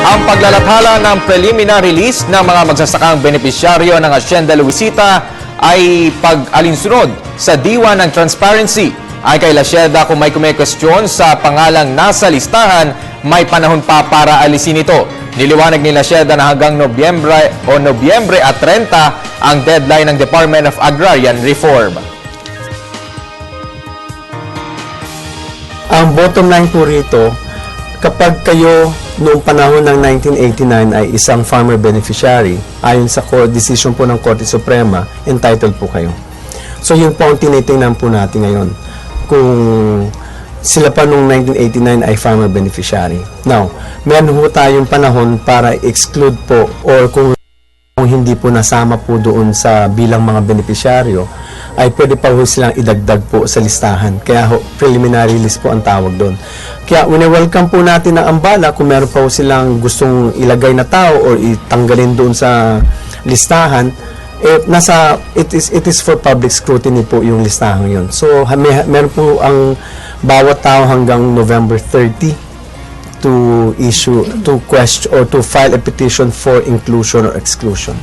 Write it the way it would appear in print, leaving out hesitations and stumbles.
Ang paglalathala ng preliminary list ng mga magsasakang benepisyaryo ng Hacienda Luisita ay pag-alinsunod sa diwa ng transparency. Ay kay Lasyeda kung may kumekwestiyon sa pangalang nasa listahan, may panahon pa para alisin ito. Niliwanag ni Lasyeda na hanggang Nobyembre at 30 ang deadline ng Department of Agrarian Reform. Ang bottom line po rito, kapag kayo noong panahon ng 1989 ay isang farmer beneficiary, ayon sa decision po ng Korte Suprema, entitled po kayo. So yun po ang tinitingnan po natin ngayon, kung sila pa noong 1989 ay farmer beneficiary. Now, meron po tayong panahon para exclude po or kung hindi po nasama po doon sa bilang mga beneficiaryo, ay pwede pa po silang idagdag po sa listahan. Kaya preliminary list po ang tawag doon. Kaya welcome po natin ang ambala kung meron pa po silang gustong ilagay na tao o itanggalin doon sa listahan. It is for public scrutiny po yung listahan yon. So meron po ang bawat tao hanggang November 30 to question or to file a petition for inclusion or exclusion.